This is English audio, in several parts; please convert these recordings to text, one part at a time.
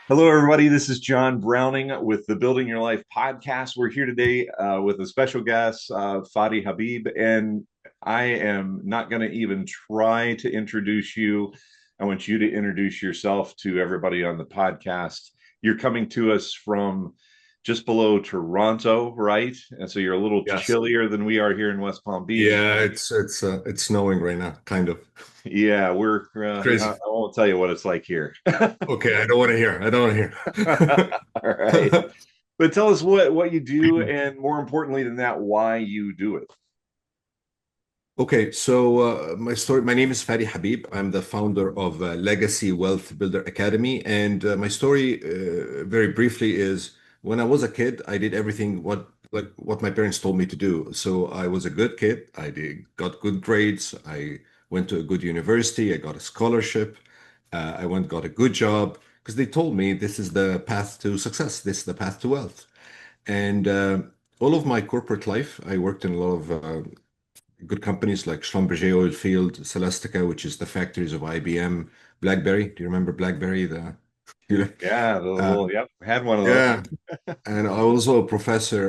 Hello, everybody. This is John Browning with the Building Your Life podcast. We're here today with a special guest, Fadi Habib, and I am not going to even try to introduce you. I want you to introduce yourself to everybody on the podcast. You're coming to us from just below Toronto, right? And so you're a little Yes. chillier than we are here in West Palm Beach. Yeah, it's snowing right now, kind of. Yeah, we're, Crazy. I won't tell you what it's like here. Okay, I don't want to hear. I don't want to All right. hear. But tell us what you do, and more importantly than that, why you do it. Okay, so my name is Fadi Habib. I'm the founder of Legacy Wealth Builder Academy, and my story, very briefly, is when I was a kid, I did everything what my parents told me to do. So I was a good kid. Got good grades. I went to a good university. I got a scholarship. I went got a good job because they told me this is the path to success. This is the path to wealth. And all of my corporate life, I worked in a lot of good companies like Schlumberger Oilfield, Celestica, which is the factories of IBM, BlackBerry. Do you remember BlackBerry? Yeah, uh, yep, had one of those. yeah. And I was also a professor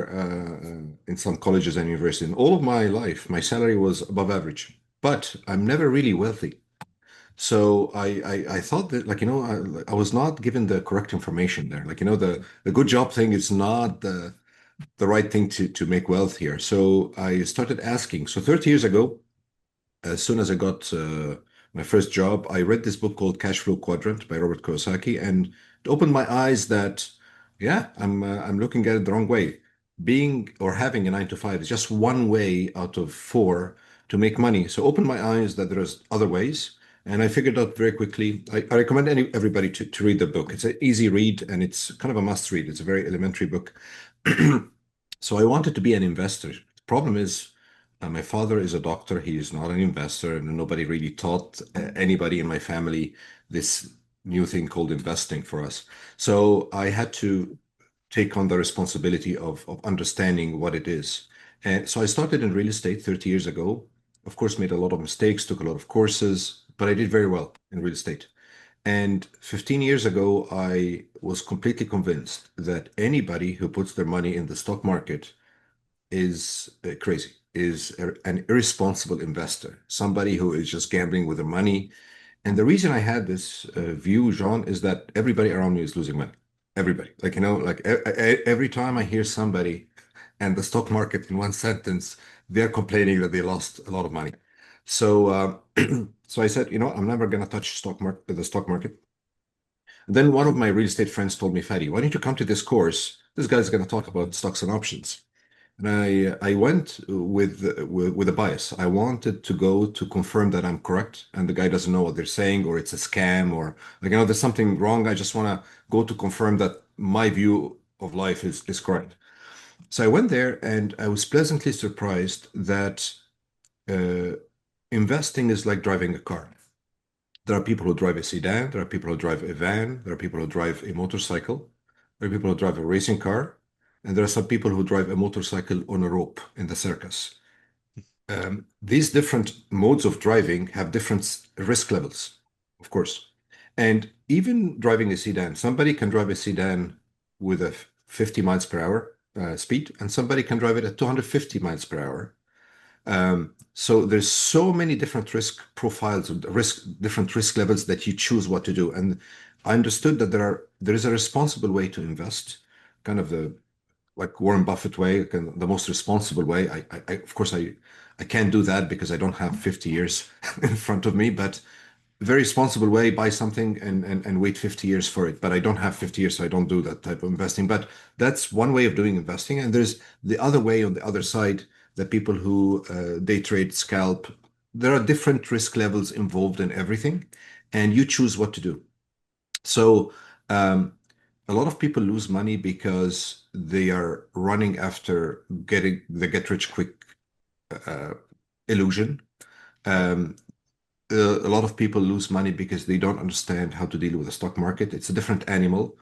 in some colleges and universities. And all of my life, my salary was above average, but I'm never really wealthy. So I thought that, I was not given the correct information there. The good job thing is not the right thing to make wealth here. So I started asking. So 30 years ago, as soon as I got my first job, I read this book called Cashflow Quadrant by Robert Kiyosaki, and it opened my eyes that, yeah, I'm looking at it the wrong way. Being or having a 9 to 5 is just one way out of four to make money. So opened my eyes that there's other ways, and I figured out very quickly. I recommend everybody to read the book. It's an easy read and it's kind of a must read. It's a very elementary book. So I wanted to be an investor. The problem is, my father is a doctor. He is not an investor, and nobody really taught anybody in my family this new thing called investing for us. So I had to take on the responsibility of understanding what it is. And so I started in real estate 30 years ago. Of course, made a lot of mistakes, took a lot of courses, but I did very well in real estate. And 15 years ago, I was completely convinced that anybody who puts their money in the stock market is crazy, an irresponsible investor, somebody who is just gambling with their money. And the reason I had this view, Jean, is that everybody around me is losing money. Everybody, every time I hear somebody and the stock market in one sentence, they're complaining that they lost a lot of money. So, so I said, I'm never going to touch the stock market. And then one of my real estate friends told me, Fadi, why don't you come to this course? This guy's going to talk about stocks and options. And I went with a bias. I wanted to go to confirm that I'm correct, and the guy doesn't know what they're saying, or it's a scam, or there's something wrong. I just want to go to confirm that my view of life is correct. So I went there, and I was pleasantly surprised that uh, investing is like driving a car. There are people who drive a sedan, there are people who drive a van, there are people who drive a motorcycle, there are people who drive a racing car, and there are some people who drive a motorcycle on a rope in the circus. These different modes of driving have different risk levels, of course. And even driving a sedan, somebody can drive a sedan with a 50 miles per hour speed, and somebody can drive it at 250 miles per hour. So there's so many different risk profiles, different risk levels that you choose what to do. And I understood that there is a responsible way to invest, kind of the like Warren Buffett way, the most responsible way. Of course, I can't do that because I don't have 50 years in front of me, but a very responsible way, buy something and wait 50 years for it. But I don't have 50 years, so I don't do that type of investing. But that's one way of doing investing. And there's the other way on the other side, the people who day trade, scalp. There are different risk levels involved in everything, and you choose what to do. So, a lot of people lose money because they are running after getting the get rich quick uh, illusion. Um, a lot of people lose money because they don't understand how to deal with the stock market. It's a different animal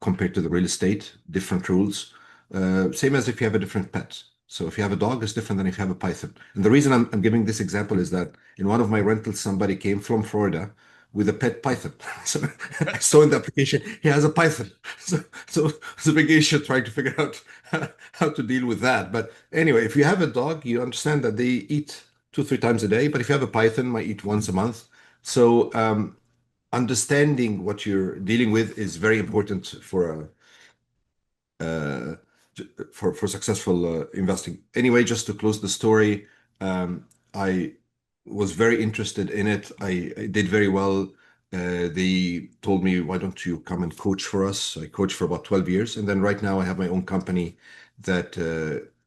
compared to the real estate, different rules. Same as if you have a different pet. So if you have a dog, it's different than if you have a python. And the reason I'm giving this example is that in one of my rentals, somebody came from Florida with a pet python. So I saw in the application he has a python. So it's a big issue trying to figure out how to deal with that. But anyway, if you have a dog, you understand that they eat 2, 3 times a day. But if you have a python, might eat once a month. So understanding what you're dealing with is very important uh, for successful investing. Anyway, just to close the story, I was very interested in it. I did very well. They told me, "Why don't you come and coach for us?" I coached for about 12 years, and then right now I have my own company that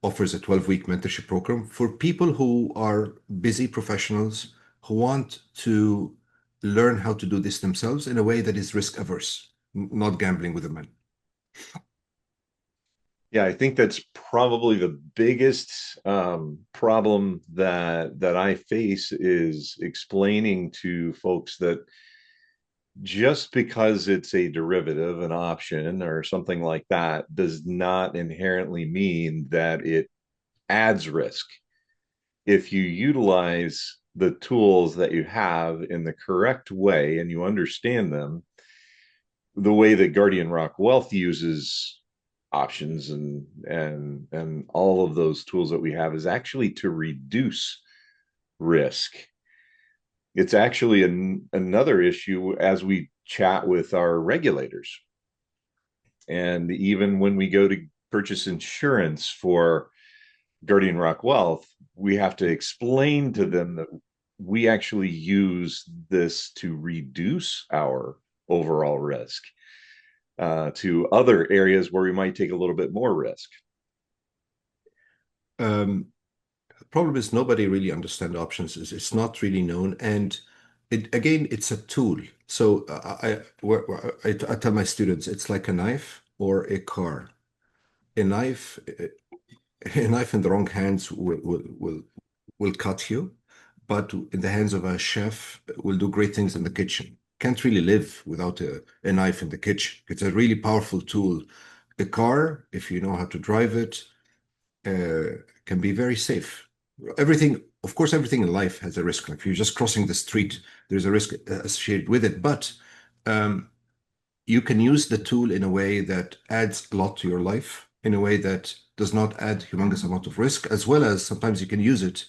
offers a 12-week mentorship program for people who are busy professionals who want to learn how to do this themselves in a way that is risk averse, not gambling with the money. Yeah, I think that's probably the biggest problem that I face is explaining to folks that just because it's a derivative, an option, or something like that, does not inherently mean that it adds risk. If you utilize the tools that you have in the correct way and you understand them, the way that Guardian Rock Wealth uses options and all of those tools that we have is actually to reduce risk. It's actually another issue as we chat with our regulators. And even when we go to purchase insurance for Guardian Rock Wealth, we have to explain to them that we actually use this to reduce our overall risk to other areas where we might take a little bit more risk. Um, the problem is nobody really understands options. It's not really known, and again, it's a tool. So I tell my students it's like a knife or a car. A knife, a knife in the wrong hands will cut you, but in the hands of a chef will do great things in the kitchen. Can't really live without a knife in the kitchen. It's a really powerful tool. A car, if you know how to drive it, can be very safe. Everything, of course, everything in life has a risk. Like if you're just crossing the street, there's a risk associated with it. But um, you can use the tool in a way that adds a lot to your life, in a way that does not add humongous amount of risk, as well as sometimes you can use it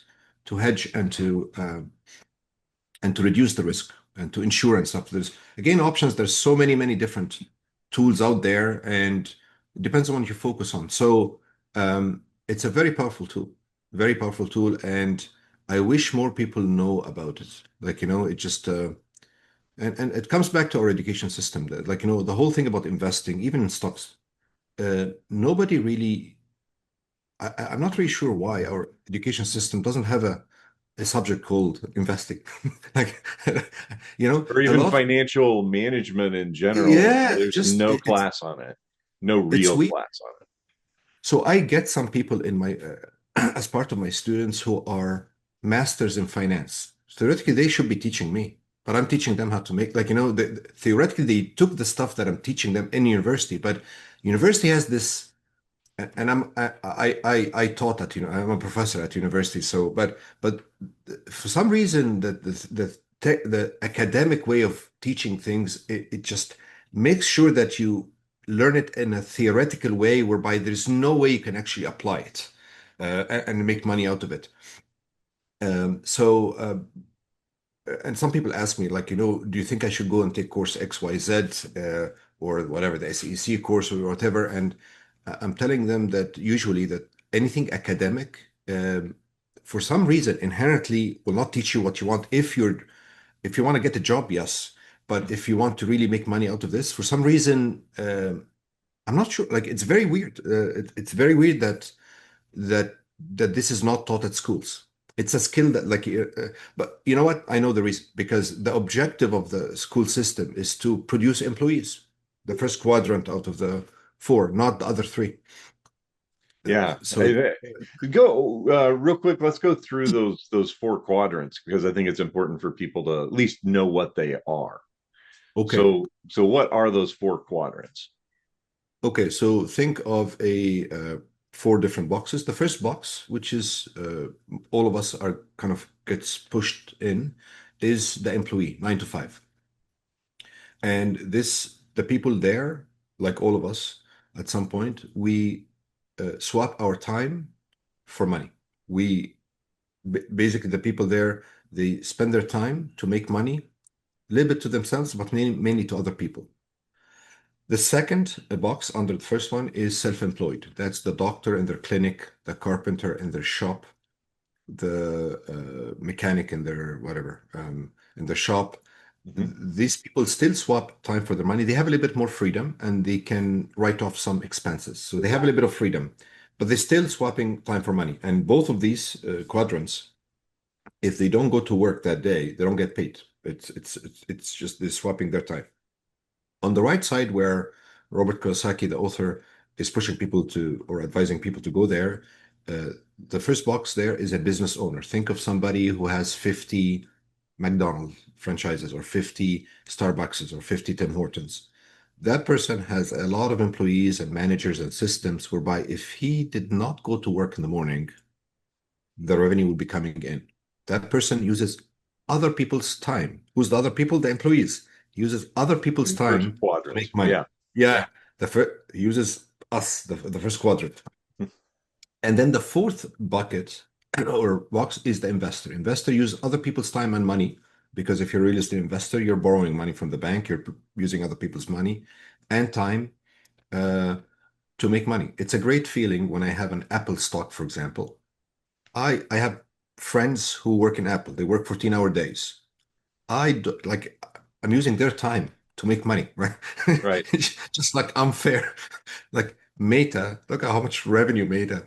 to hedge and to reduce the risk and to insure and stuff. There's again options. There's so many different tools out there, and it depends on what you focus on. So it's a very powerful tool, and I wish more people know about it. Like it just and it comes back to our education system. That like the whole thing about investing, even in stocks, nobody really. I'm not really sure why our education system doesn't have a subject called investing. Like, Or a even lot. financial management in general. Yeah, There's just no class on it, no it's real weird. class on it. So I get some people in my as part of my students who are masters in finance. Theoretically, they should be teaching me, but I'm teaching them how to make theoretically they took the stuff that I'm teaching them in university, but university has this. And I taught at I'm a professor at university. So but for some reason the academic way of teaching things it just makes sure that you learn it in a theoretical way whereby there's no way you can actually apply it and make money out of it. And some people ask me, like, do you think I should go and take course XYZ or whatever, the SEC course or whatever? And I'm telling them that usually that anything academic, for some reason, inherently will not teach you what you want. If you want to get a job, yes. But if you want to really make money out of this, for some reason, I'm not sure. Like, it's very weird. It's very weird that that this is not taught at schools. It's a skill that but you know what? I know the reason because the objective of the school system is to produce employees, the first quadrant out of the four, not the other three. Yeah. So Go real quick. Let's go through those four quadrants because I think it's important for people to at least know what they are. okay, So what are those four quadrants? okay. So think of a four different boxes. The first box, which is all of us are kind of gets pushed in, is the employee, 9 to 5. And the people there, like all of us, at some point, we swap our time for money. We basically, the people there, they spend their time to make money, a little bit to themselves, but mainly to other people. The second box under the first one is self-employed. That's the doctor in their clinic, the carpenter in their shop, the mechanic in their whatever, in the shop. Mhm. These people still swap time for their money. They have a little bit more freedom and they can write off some expenses. So they have a little bit of freedom, but they're still swapping time for money. And both of these quadrants, if they don't go to work that day, they don't get paid. It's just they're swapping their time. On the right side, where Robert Kiyosaki, the author, is pushing people to or advising people to go there, uh, the first box there is a business owner. Think of somebody who has 50 McDonald's franchises or 50 Starbucks or 50 Tim Hortons. That person has a lot of employees and managers and systems whereby if he did not go to work in the morning, the revenue will be coming in. That person uses other people's time. Who's the other people? The employees. He uses other people's First time to quadrant. make money. Yeah. Yeah, the first he uses us, the first quadrant. And then the fourth bucket or box is the investor. Investor use other people's time and money because if you're a real estate investor, you're borrowing money from the bank, you're using other people's money and time uh, to make money. It's a great feeling when I have an Apple stock, for example. I have friends who work in Apple. They work 14-hour days. I do, like I'm using their time to make money, right? Right. It's just like unfair. Like Meta, look at how much revenue Meta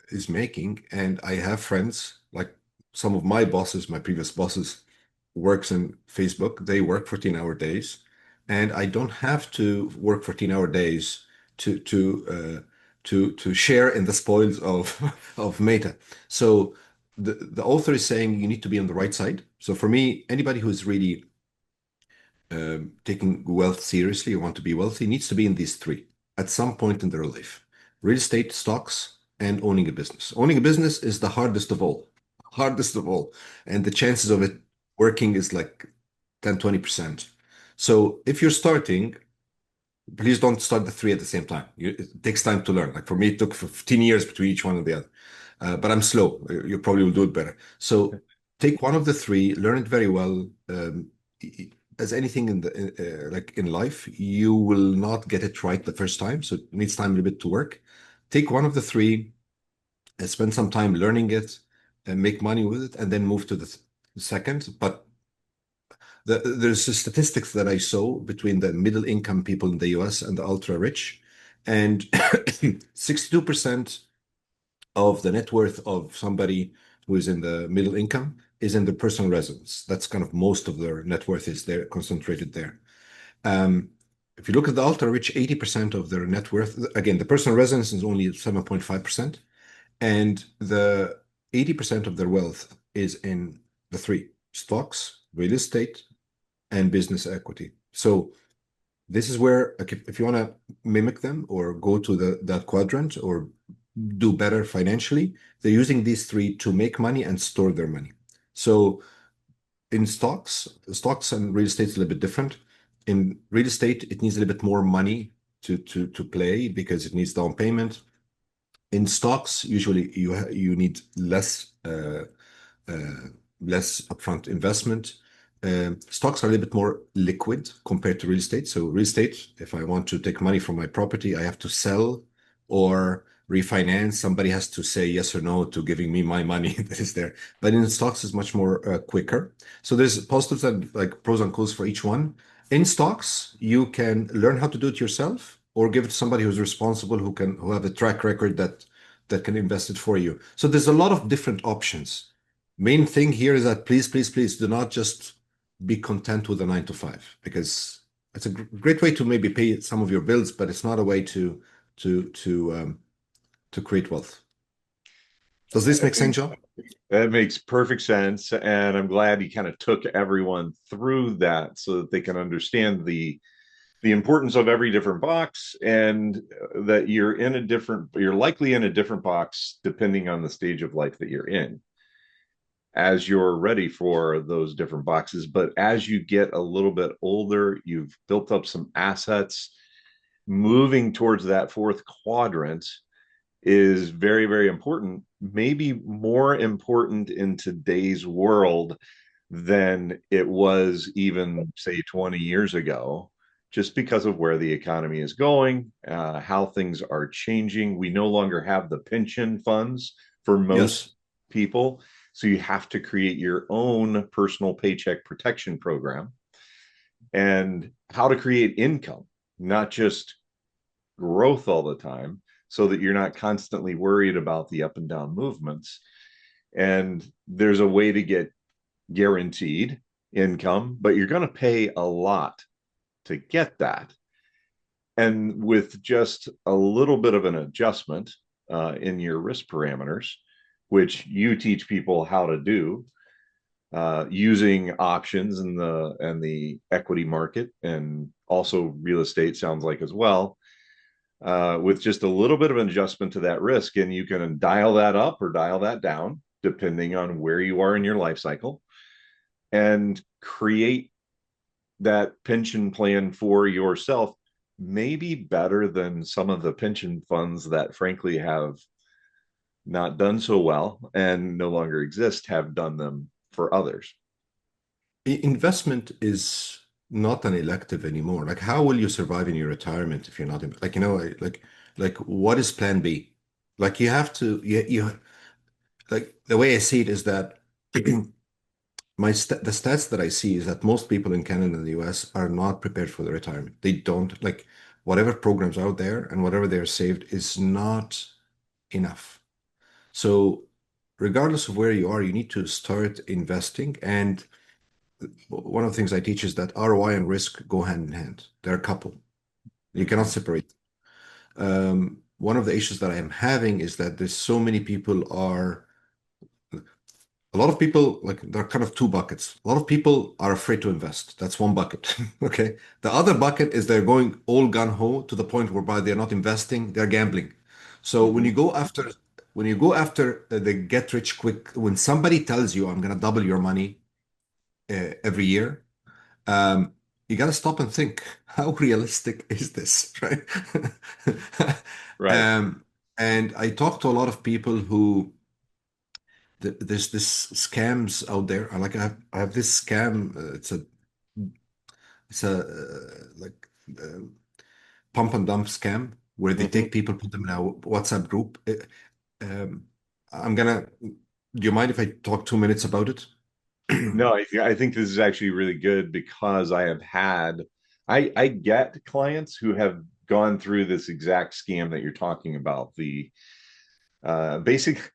is making, and I have friends like some of my bosses, my previous bosses, works in Facebook. They work 14-hour days, and I don't have to work 14-hour days to share in the spoils of of Meta. So the author is saying you need to be on the right side. So for me, anybody who's really taking wealth seriously or want to be wealthy needs to be in these three at some point in their life: real estate, stocks, and owning a business. Owning a business is the hardest of all, hardest of all. And the chances of it working is like 10, 20%. So if you're starting, please don't start the three at the same time. It takes time to learn. Like for me, it took 15 years between each one and the other. But I'm slow. You probably will do it better. So take one of the three, learn it very well. As anything in the like in life, you will not get it right the first time. So it needs time a little bit to work. Take one of the three, spend some time learning it, and make money with it, and then move to the second. But there's statistics that I saw between the middle income people in the US and the ultra rich, and 62% of the net worth of somebody who is in the middle income is in the personal residence. That's kind of most of their net worth is there concentrated there. Um, if you look at the ultra rich, 80% of their net worth, again, the personal residence is only 7.5%, and the 80% of their wealth is in the three: stocks, real estate, and business equity. So this is where like, if you want to mimic them or go to that quadrant or do better financially, they're using these three to make money and store their money. So in stocks and real estate is a little bit different. In real estate, it needs a little bit more money to play because it needs down payment. In stocks, usually you need uh, less upfront investment. Stocks are a little bit more liquid compared to real estate. So real estate, if I want to take money from my property, I have to sell or refinance. Somebody has to say yes or no to giving me my money that is there. But in stocks, is much more quicker. So there's positives and like pros and cons for each one. In stocks, you can learn how to do it yourself or give it to somebody who's responsible, who have a track record that can invest it for you. So there's a lot of different options. Main thing here is that please do not just be content with a 9 to 5 because it's a great way to maybe pay some of your bills, but it's not a way to to um, to create wealth. Does this make sense, John? That makes perfect sense. And I'm glad he kind of took everyone through that so that they can understand the importance of every different box and that you're likely in a different box depending on the stage of life that you're in. as you're ready for those different boxes. But as you get a little bit older, you've built up some assets, moving towards that fourth quadrant is very, very important, maybe more important in today's world than it was even, say, 20 years ago, just because of where the economy is going, how things are changing. We no longer have the pension funds for Yes. most people. So you have to create your own personal paycheck protection program and how to create income, not just growth all the time, so that you're not constantly worried about the up and down movements. And there's a way to get guaranteed income, but you're going to pay a lot to get that. And with just a little bit of an adjustment in your risk parameters, which you teach people how to do, using options in the equity market and also real estate sounds like as well, with just a little bit of an adjustment to that risk, and you can dial that up or dial that down depending on where you are in your life cycle, and create that pension plan for yourself, maybe better than some of the pension funds that frankly have not done so well and no longer exist have done them for others. Investment is not an elective anymore. Like, how will you survive in your retirement if you're not in, like, like what is plan B? Like, you have to, like, the way I see it is that the stats that I see is that most people in Canada and the US are not prepared for the retirement. They don't, like, whatever programs out there and whatever they're saved is not enough. So, regardless of where you are, you need to start investing. And one of the things I teach is that ROI and risk go hand in hand. They're a couple. You cannot Mm-hmm. separate. One of the issues that I am having is that there's so many people are a lot of people, like, there are kind of two buckets. A lot of people are afraid to invest. That's one bucket. Okay. The other bucket is they're going all gun ho to the point whereby they're not investing, they're gambling. So Mm-hmm. when you go after the get rich quick, when somebody tells you I'm going to double your money every year, um, you got to stop and think, how realistic is this, right? Right. um, and I talk to a lot of people who there's this scams out there. I have this scam. It's a like uh, pump and dump scam where they Mm-hmm. take people, put them in a WhatsApp group. Um, I'm gonna. Do you mind if I talk 2 minutes about it? No, I think this is actually really good because I have had, I get clients who have gone through this exact scam that you're talking about. The basic,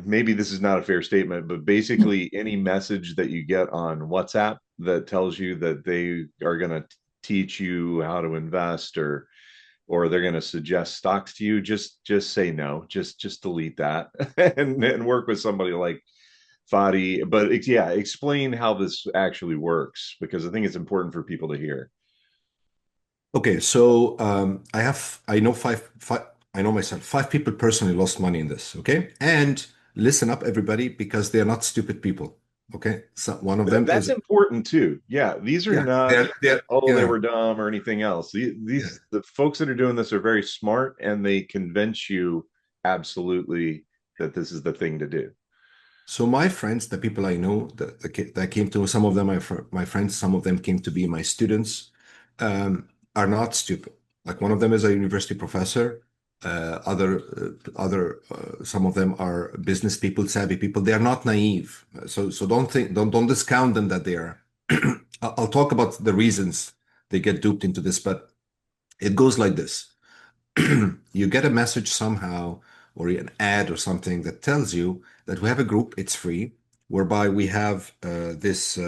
maybe this is not a fair statement, but basically any message that you get on WhatsApp that tells you that they are going to teach you how to invest, or they're going to suggest stocks to you, just say no, just delete that and work with somebody like Fadi. But yeah, explain how this actually works because I think it's important for people to hear. Okay, so I know I know myself, 5 people personally lost money in this. Okay, and listen up, everybody, because they're not stupid people. Okay, so one of them That's is important too. Yeah, these are yeah, not, oh, they yeah, were dumb or anything else. yeah. The folks that are doing this are very smart and they convince you absolutely that this is the thing to do. So my friends, the people I know that came to, some of them are my friends, some of them came to be my students, are not stupid. Like, one of them is a university professor. Some of them are business people, savvy people. They are not naive. So don't discount them that they are. I'll talk about the reasons they get duped into this, but it goes like this. You get a message somehow or an ad or something that tells you that we have a group, it's free, whereby we have this.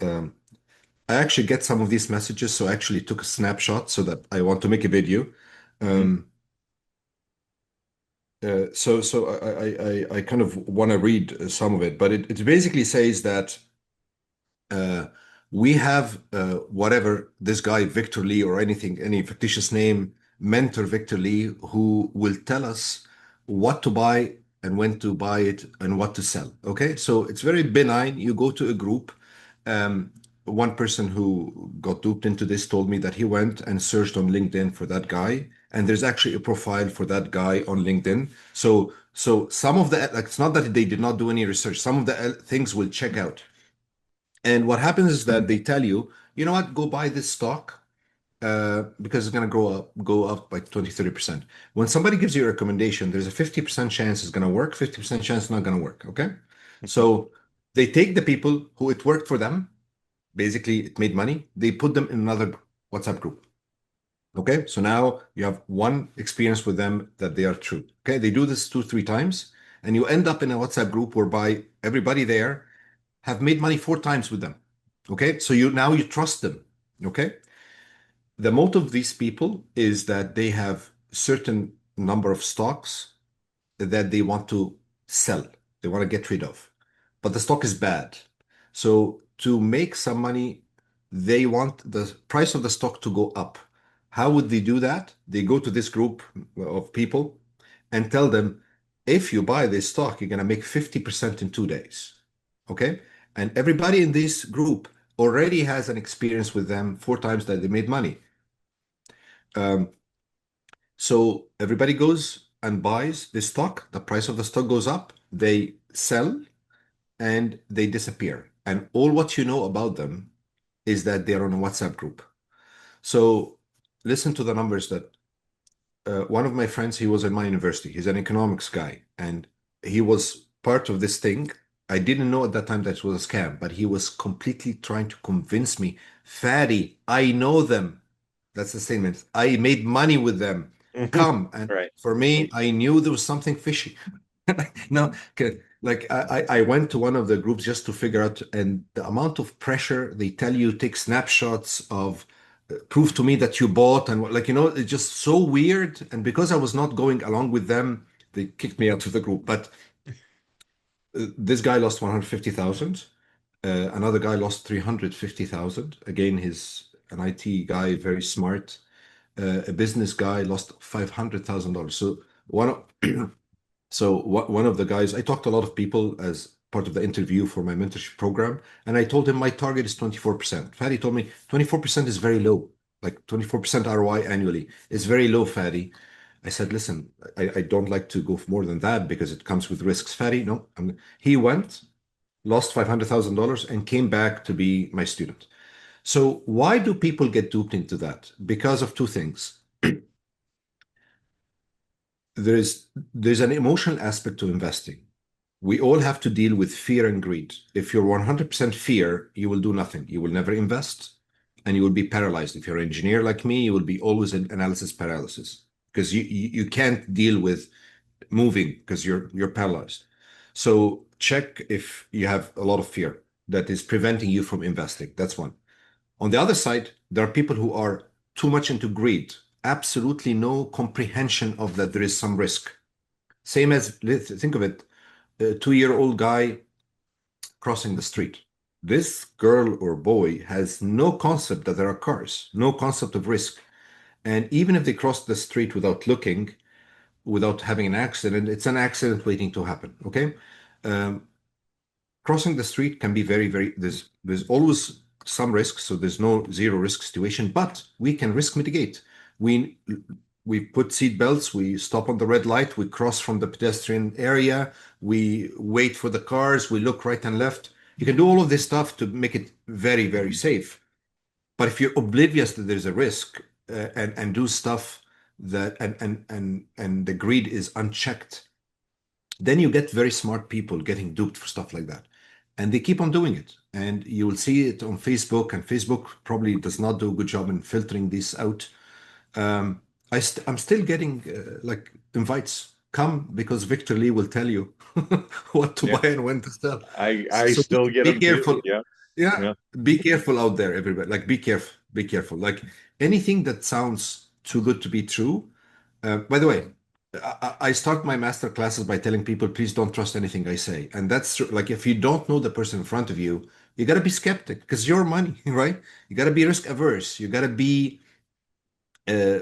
Um, I actually get some of these messages, so I actually took a snapshot so that I want to make a video. Mhm. Um, so I kind of want to read some of it, but it basically says that uh, we have whatever this guy Victor Lee or anything, any fictitious name, mentor Victor Lee, who will tell us what to buy and when to buy it and what to sell. Okay, so it's very benign. You go to a group. Um, One person who got duped into this told me that he went and searched on LinkedIn for that guy, and there's actually a profile for that guy on LinkedIn. So some of the like, it's not that they did not do any research. Some of the things will check out. And what happens is that they tell you, you know what, go buy this stock because it's going to go up by 20, 30%. When somebody gives you a recommendation, there's a 50% chance it's going to work, 50% chance it's not going to work. Okay. So they take the people who it worked for them, basically it made money, they put them in another WhatsApp group. Okay. So now you have one experience with them that they are true. Okay. They do this two, three times, and you end up in a WhatsApp group whereby everybody there have made money four times with them. Okay. So you trust them. Okay. The motive of these people is that they have certain number of stocks that they want to sell, they want to get rid of, but the stock is bad. So to make some money, they want the price of the stock to go up. How would they do that? They go to this group of people and tell them, if you buy this stock, you're going to make 50% in 2 days. Okay. And everybody in this group already has an experience with them four times that they made money. Um, so everybody goes and buys the stock, the price of the stock goes up, they sell and they disappear. And all what you know about them is that they're on a WhatsApp group. So listen to the numbers that one of my friends, he was in my university. He's an economics guy, and he was part of this thing. I didn't know at that time that it was a scam, but he was completely trying to convince me, Fadi, I know them. That's the statement. I made money with them. Come. And Right. for me, I knew there was something fishy. No, okay. Like I went to one of the groups just to figure out, and the amount of pressure they tell you, take snapshots of prove to me that you bought, and like, it's just so weird. And because I was not going along with them, they kicked me out of the group. But this guy lost 150,000. Another guy lost 350,000. Again, he's an IT guy, very smart. A business guy lost $500,000. One of the guys, I talked to a lot of people as part of the interview for my mentorship program, and I told him my target is 24%. Fadi told me 24% is very low, like 24% ROI annually is very low, Fadi. I said, listen, I don't like to go for more than that because it comes with risks. Fadi, no. He went, lost $500,000, and came back to be my student. So why do people get duped into that? Because of two things. There's an emotional aspect to investing. We all have to deal with fear and greed. If you're 100% fear, you will do nothing. You will never invest and you will be paralyzed. If you're an engineer like me, you will be always in analysis paralysis because you can't deal with moving because you're paralyzed. So check if you have a lot of fear that is preventing you from investing. That's one. On the other side, there are people who are too much into greed, absolutely no comprehension of that there is some risk. Same as, let's think of it, a 2-year-old guy crossing the street. This girl or boy has no concept that there are cars, no concept of risk. And even if they cross the street without looking, without having an accident, it's an accident waiting to happen. Okay. Um, Crossing the street can be very, very, there's always some risk. So there's no zero risk situation, but we can risk mitigate. We we put seat belts, we stop on the red light, we cross from the pedestrian area, we wait for the cars, we look right and left. You can do all of this stuff to make it very, very safe. But if you're oblivious that there's a risk and do stuff that and the greed is unchecked, then you get very smart people getting duped for stuff like that. And they keep on doing it. And you will see it on Facebook, and Facebook probably does not do a good job in filtering this out. Um, I'm still getting like invites. Come because Victor Lee will tell you what to Yeah. buy and when to sell. I So still get be them too. careful. Yeah. Yeah, Yeah. be careful out there, everybody. Like, be careful. Be careful. Like anything that sounds too good to be true. By the way, I start my master classes by telling people, please don't trust anything I say. And that's true. Like, if you don't know the person in front of you, you got to be skeptic because your money, right? You got to be risk averse. You got to be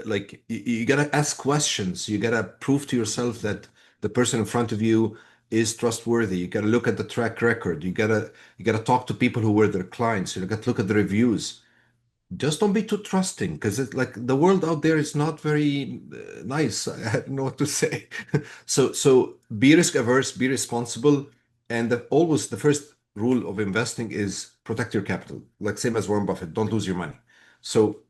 like, you got to ask questions. You got to prove to yourself that the person in front of you is trustworthy. You got to look at the track record. You got to talk to people who were their clients. You got to look at the reviews. Just don't be too trusting because it's like the world out there is not very nice. I don't know what to say. So be risk averse, be responsible, and always the first rule of investing is protect your capital. Like same as Warren Buffett, don't lose your money. So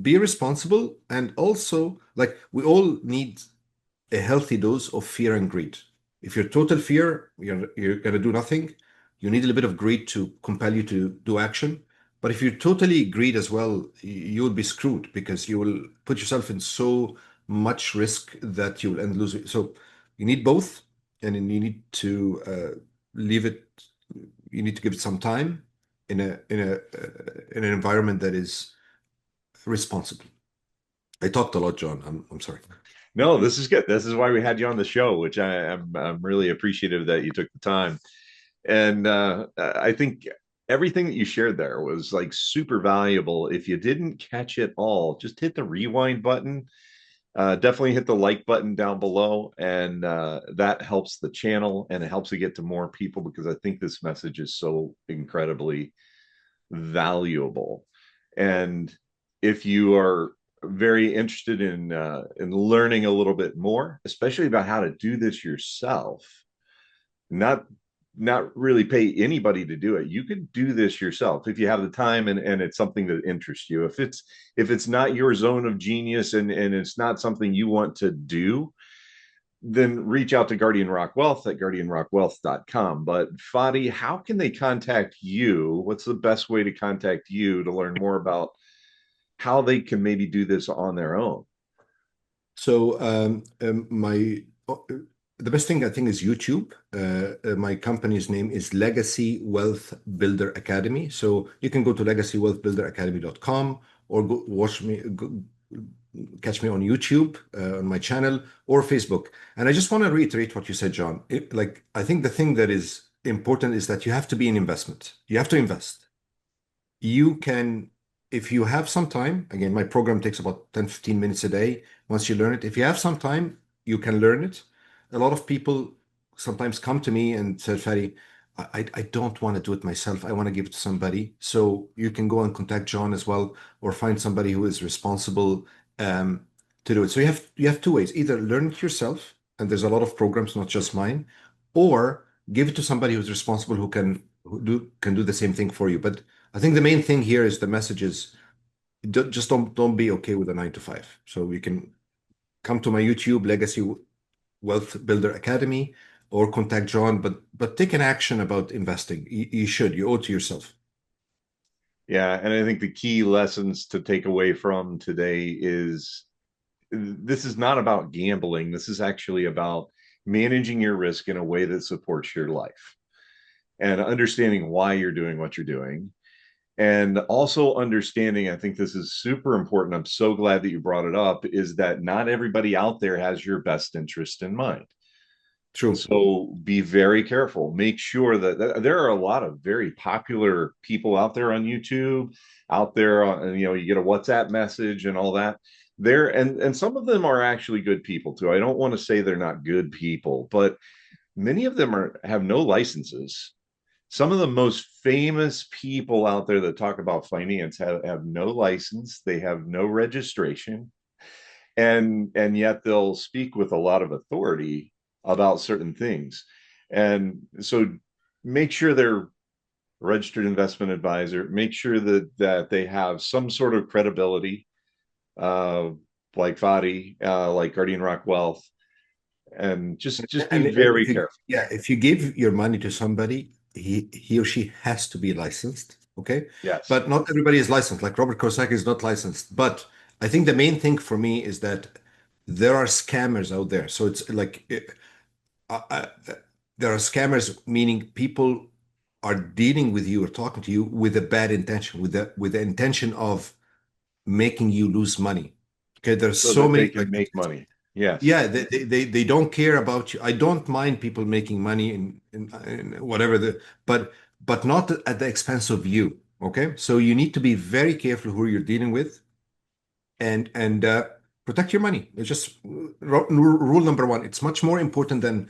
be responsible, and also like we all need a healthy dose of fear and greed. If you're total fear, you're gonna do nothing. You need a little bit of greed to compel you to do action. But if you're totally greed as well, you'll be screwed because you will put yourself in so much risk that you'll end losing. So you need both, and then you need to leave it. You need to give it some time in an environment that is responsible. I talked a lot, John. I'm sorry. No, this is good. This is why we had you on the show, which I'm really appreciative that you took the time. And I think everything that you shared there was like super valuable. If you didn't catch it all, just hit the rewind button. Definitely hit the like button down below, and that helps the channel and it helps to get to more people because I think this message is so incredibly valuable. And if you are very interested in learning a little bit more, especially about how to do this yourself, not not really pay anybody to do it. You could do this yourself if you have the time and it's something that interests you. If it's not your zone of genius and it's not something you want to do, then reach out to Guardian Rock Wealth at guardianrockwealth.com. But Fadi, how can they contact you? What's the best way to contact you to learn more about how they can maybe do this on their own? So my the best thing I think is YouTube. My company's name is Legacy Wealth Builder Academy. So you can go to legacywealthbuilderacademy.com or catch me on YouTube on my channel or Facebook. And I just want to reiterate what you said, John. Like I think the thing that is important is that you have to be in investment. You have to invest. You can, if you have some time, again, my program takes about 10, 15 minutes a day. Once you learn it, if you have some time, you can learn it. A lot of people sometimes come to me and say, Fadi, I don't want to do it myself. I want to give it to somebody. So you can go and contact John as well, or find somebody who is responsible to do it. So you have two ways: either learn it yourself, and there's a lot of programs, not just mine, or give it to somebody who's responsible who can do the same thing for you. But I think the main thing here is the message is just don't be okay with a 9 to 5. So you can come to my YouTube, Legacy Wealth Builder Academy, or contact John, but take an action about investing. You should. You owe it to yourself. Yeah, and I think the key lessons to take away from today is this is not about gambling. This is actually about managing your risk in a way that supports your life and understanding why you're doing what you're doing. And also understanding, I think this is super important. I'm so glad that you brought it up, is that not everybody out there has your best interest in mind. True. So be very careful. Make sure that there are a lot of very popular people out there on YouTube, out there, you get a WhatsApp message and all that. There and some of them are actually good people too. I don't want to say they're not good people, but many of them have no licenses. Some of the most famous people out there that talk about finance have no license, they have no registration, and yet they'll speak with a lot of authority about certain things. And so make sure they're a registered investment advisor, make sure that they have some sort of credibility, uh, like Fadi, like Guardian Rock Wealth, and just be And very if you, careful. yeah, if you give your money to somebody, he or she has to be licensed. Okay. Yes. But not everybody is licensed. Like Robert Kiyosaki is not licensed. But I think the main thing for me is that there are scammers out there. So it's like uh, uh, there are scammers, meaning people are dealing with you or talking to you with a bad intention, with the intention of making you lose money. Okay, there's So so that they many can make money. Yes. yeah, they don't care about you. I don't mind people making money in whatever but not at the expense of you. Okay, so you need to be very careful who you're dealing with, and Protect your money. It's just rule number one. It's much more important than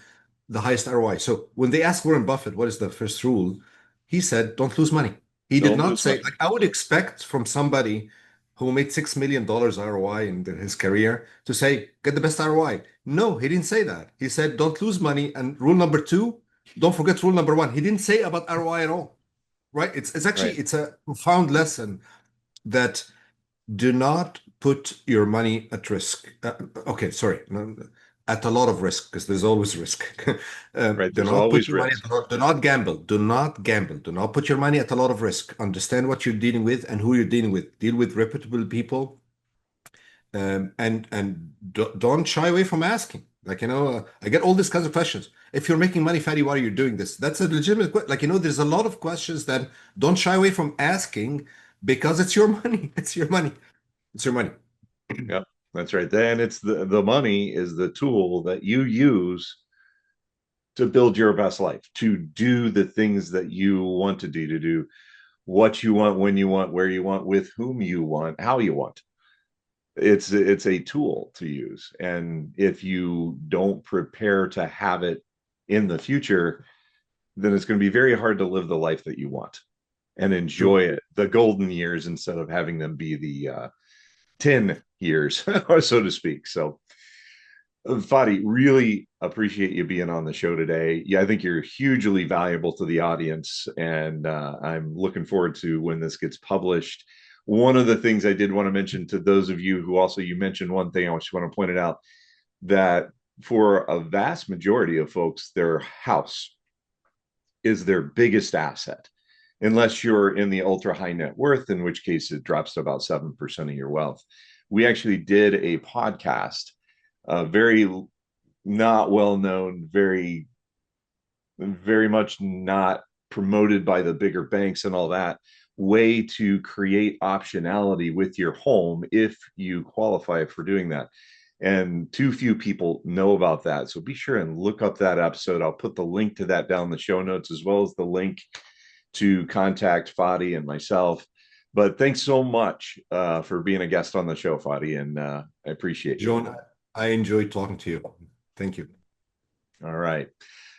the highest ROI. So when they ask Warren Buffett, what is the first rule? He said, don't lose money. He did Don't not lose say, money. like, I would expect from somebody who made $6 million ROI in his career to say, get the best ROI. No, he didn't say that. He said, don't lose money. And rule number two, don't forget rule number one. He didn't say about ROI at all, right? It's actually, Right. it's a profound lesson that do not put your money at risk. Okay, sorry, no, at a lot of risk because there's always risk. Right. Do There's not put always your money risk. do not gamble. Do not gamble. Do not put your money at a lot of risk. Understand what you're dealing with and who you're dealing with. Deal with reputable people, and don't shy away from asking. Like, I get all these kinds of questions. If you're making money, Fadi, why are you doing this? That's a legitimate question. Like, there's a lot of questions that don't shy away from asking because it's your money. It's your money. It's your money. Yep. That's right. Then it's the money is the tool that you use to build your best life, to do the things that you want to do what you want, when you want, where you want, with whom you want, how you want. It's a tool to use. And if you don't prepare to have it in the future, then it's going to be very hard to live the life that you want and enjoy True. it, the golden years, instead of having them be the 10 years, so to speak. So Fadi, really appreciate you being on the show today. Yeah, I think you're hugely valuable to the audience, and I'm looking forward to when this gets published. One of the things I did want to mention to those of you who also you mentioned one thing, I just want to point it out that for a vast majority of folks, their house is their biggest asset, unless you're in the ultra high net worth, in which case it drops to about 7% of your wealth. We actually did a podcast, very not well known, very much not promoted by the bigger banks and all that, way to create optionality with your home if you qualify for doing that. And too few people know about that. So be sure and look up that episode. I'll put the link to that down in the show notes, as well as the link to contact Fadi and myself. But thanks so much for being a guest on the show, Fadi, and I appreciate you. John, I enjoyed talking to you. Thank you. All right.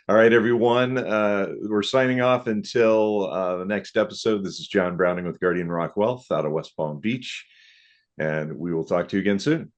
All right, everyone. We're signing off until the next episode. This is John Browning with Guardian Rock Wealth out of West Palm Beach, and we will talk to you again soon.